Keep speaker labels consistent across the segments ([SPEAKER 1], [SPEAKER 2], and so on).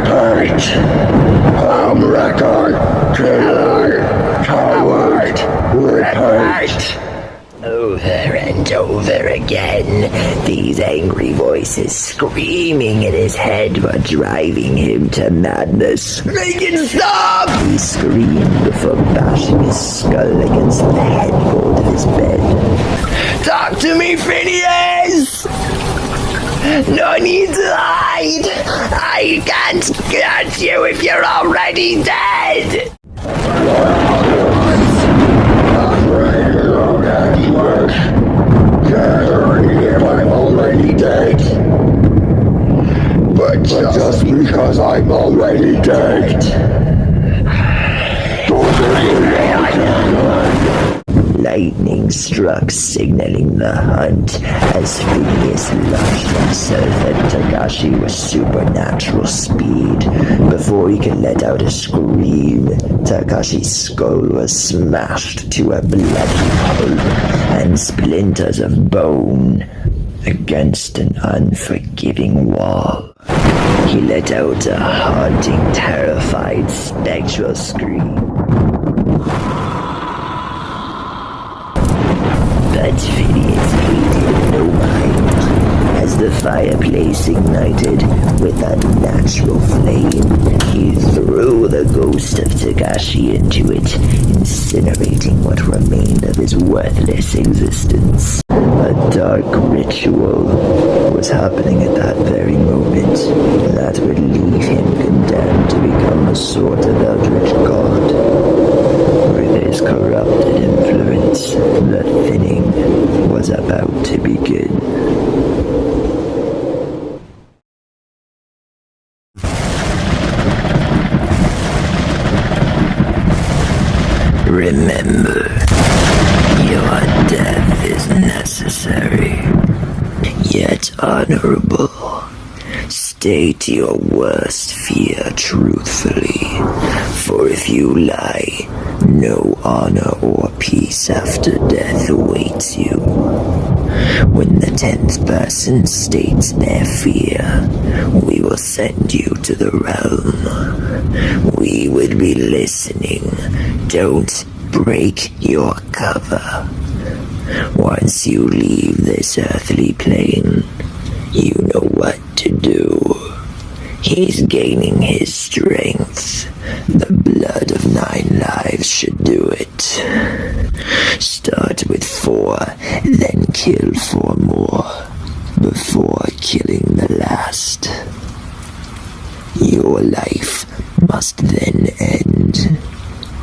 [SPEAKER 1] Hate, record, killer, coward, repent.
[SPEAKER 2] Over and over again, these angry voices screaming in his head were driving him to madness. Make it stop! He screamed before bashing his skull against the headboard of his bed. Talk to me, Phineas! No need to hide! I can't catch you if you're already dead!
[SPEAKER 1] I'm already dead. But just because I'm already dead.
[SPEAKER 2] Lightning struck, signaling the hunt as Phineas launched himself at Takashi with supernatural speed. Before he could let out a scream, Takashi's skull was smashed to a bloody pulp and splinters of bone against an unforgiving wall. He let out a haunting, terrified, spectral scream. But Phineas hated no mind, as the fireplace ignited with a natural flame. He threw the ghost of Takashi into it, incinerating what remained of his worthless existence. A dark ritual was happening at that very moment that would leave him condemned to become a sort of eldritch god. With his corrupted influence, the thinning was about to begin. Remember, your death is necessary, yet honorable. State your worst fear truthfully, for if you lie, no honor or peace after death awaits you. When the 10th person states their fear, we will send you to the realm. We would be listening. Don't break your cover. Once you leave this earthly plane, you know what to do. He's gaining his strength. The blood of 9 lives should do it. Start with 4, then kill 4 more, before killing the last. Your life must then end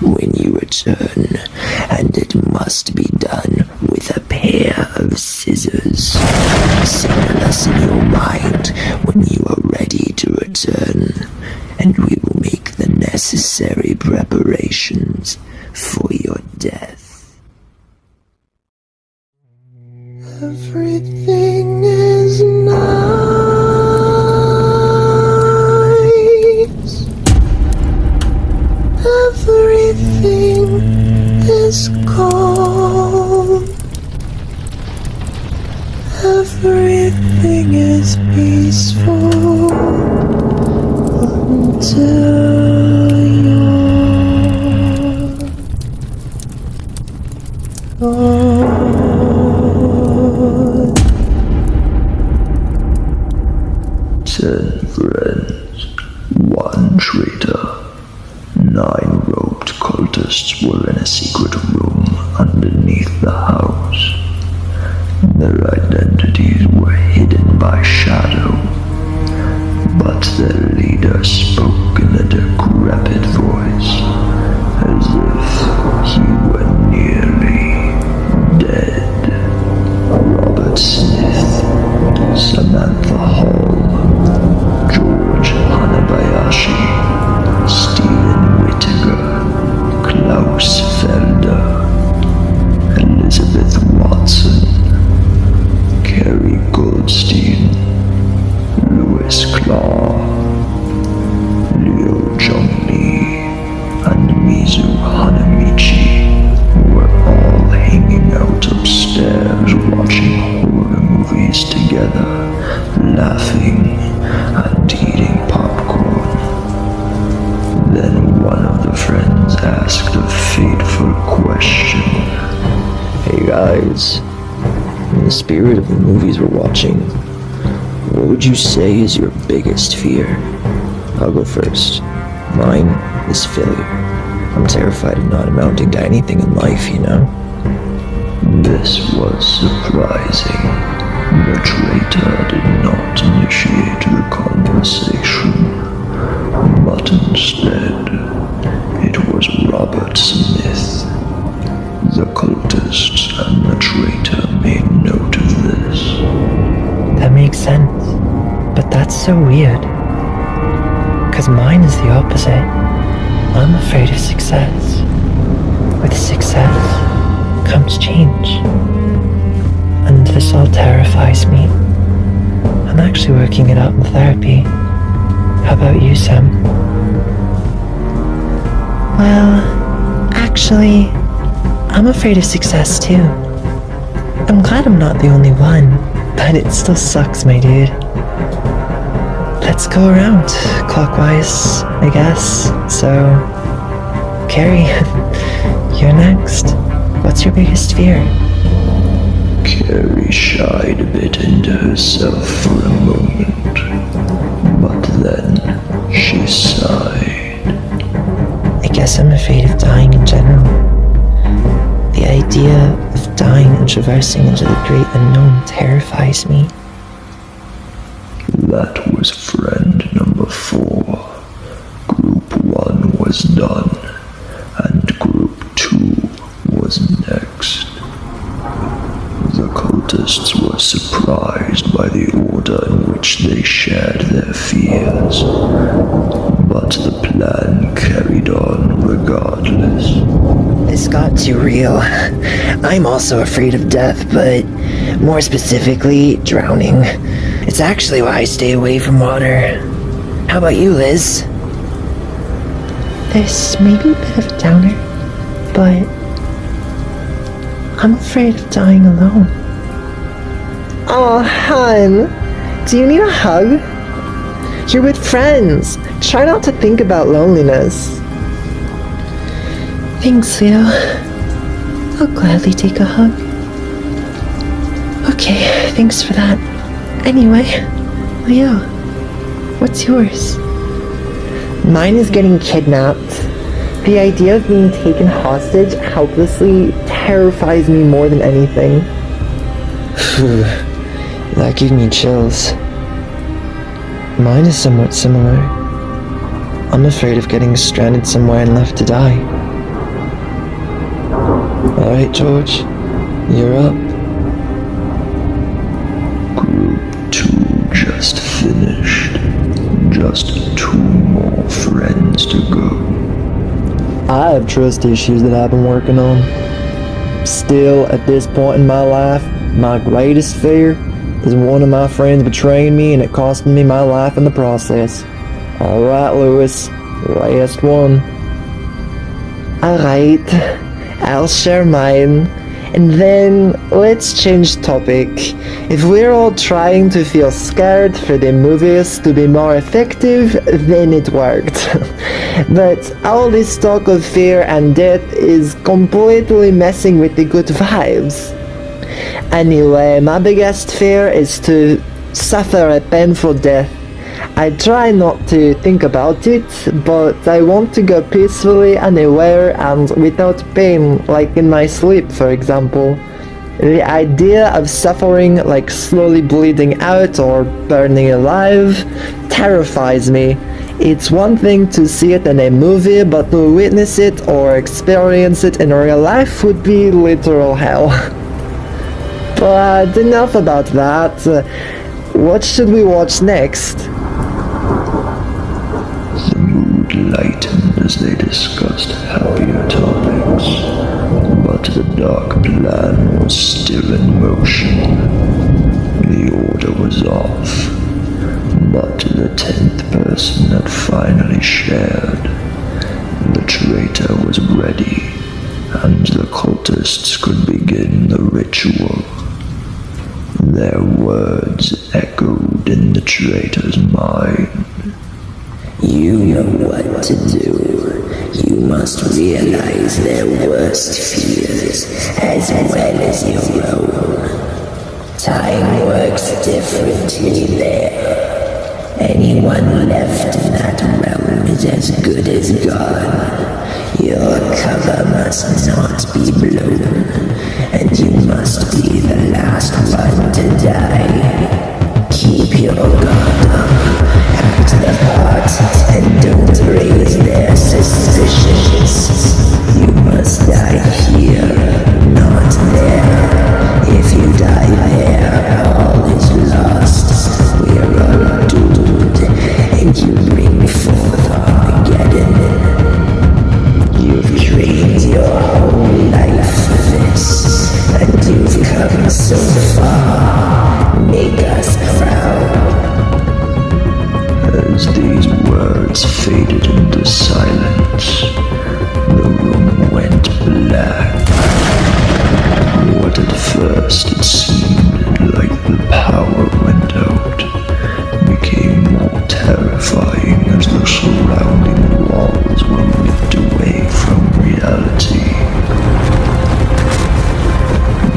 [SPEAKER 2] when you return, and it must be done with a pair of scissors. Signal us in your mind when you are ready to return, and we will make the necessary preparations for your death.
[SPEAKER 3] Everything is nice. Everything is calm. Everything is peaceful until you're gone.
[SPEAKER 1] 10 friends, 1 traitor. 9 robed cultists were in a secret room underneath the house. Their identities were hidden by shadow, but their leader spoke in a decrepit voice, as if he were nearly dead. Robert Smith, Samantha Hall, George Hanabayashi, Stephen Whittiger, Klaus Felder, Elizabeth Watson, Carey Goldstein, Klar, Liu Zhongli, and
[SPEAKER 2] spirit of the movies we're watching, what would you say is your biggest fear? I'll go first. Mine is failure. I'm terrified of not amounting to anything in life, you know?
[SPEAKER 4] This was surprising. The traitor did not initiate the conversation, but instead, it was Robert Smith. The cultists and the traitor made note of this.
[SPEAKER 5] That makes sense, but that's so weird. 'Cause mine is the opposite. I'm afraid of success. With success comes change. And this all terrifies me. I'm actually working it out in therapy. How about you, Sam? Well, actually, I'm afraid of success too. I'm glad I'm not the only one, but it still sucks, my dude. Let's go around, clockwise, I guess. So, Carey, you're next. What's your biggest fear?
[SPEAKER 4] Carey shied a bit into herself for a moment, but then she sighed.
[SPEAKER 5] I guess I'm afraid of dying in general. The idea of dying and traversing into the great unknown terrifies me.
[SPEAKER 4] That was friend number 4. Group 1 was done, and Group 2 was next. The cultists were surprised by the order in which they shared their fears, but the plan carried on regardless.
[SPEAKER 2] This got too real. I'm also afraid of death, but more specifically, drowning. It's actually why I stay away from water. How about you, Liz?
[SPEAKER 5] This may be a bit of a downer, but I'm afraid of dying alone.
[SPEAKER 3] Oh, hun. Do you need a hug? You're with friends. Try not to think about loneliness.
[SPEAKER 5] Thanks, Leo. I'll gladly take a hug. Okay, thanks for that. Anyway, Leo, what's yours?
[SPEAKER 3] Mine is getting kidnapped. The idea of being taken hostage helplessly terrifies me more than anything.
[SPEAKER 5] That gave me chills. Mine is somewhat similar. I'm afraid of getting stranded somewhere and left to die. Alright, George, you're up.
[SPEAKER 4] Group 2 just finished. Just 2 more friends to go.
[SPEAKER 6] I have trust issues that I've been working on. Still, at this point in my life, my greatest fear is one of my friends betraying me and it costing me my life in the process. Alright, Lewis, last one.
[SPEAKER 3] Alright, I'll share mine. And then, let's change topic. If we're all trying to feel scared for the movies to be more effective, then it worked. But all this talk of fear and death is completely messing with the good vibes. Anyway, my biggest fear is to suffer a painful death. I try not to think about it, but I want to go peacefully, unaware, and without pain, like in my sleep, for example. The idea of suffering, like slowly bleeding out or burning alive, terrifies me. It's one thing to see it in a movie, but to witness it or experience it in real life would be literal hell. But enough about that. What should we watch next?
[SPEAKER 4] The mood lightened as they discussed happier topics, but the dark plan was still in motion. The order was off, but the 10th person had finally shared. The traitor was ready, and the cultists could begin the ritual. Their words echoed in the traitor's mind.
[SPEAKER 2] You know what to do. You must realize their worst fears as well as your own. Time works differently there. Anyone left in that realm is as good as gone. Your cover must not be blown, and you must be the last one to die. Keep your guard up, act the part, and don't raise their suspicions. You must die here, not there. If you die there, all is lost. We're all doomed, and you bring forth Armageddon. You've trained your whole life for this, and you've come so far. Make us proud.
[SPEAKER 4] As these words faded into silence, the room went black. What at first it seemed like the power went out became more terrifying as the surrounding walls were ripped away from reality.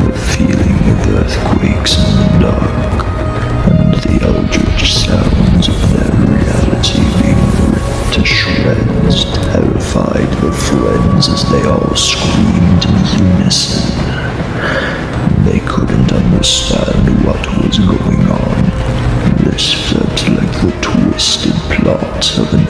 [SPEAKER 4] The feeling of earthquakes in the dark, and the eldritch sounds of their reality being ripped to shreds terrified the friends as they all screamed in unison. They couldn't understand what was going on. This felt like the twisted plot of an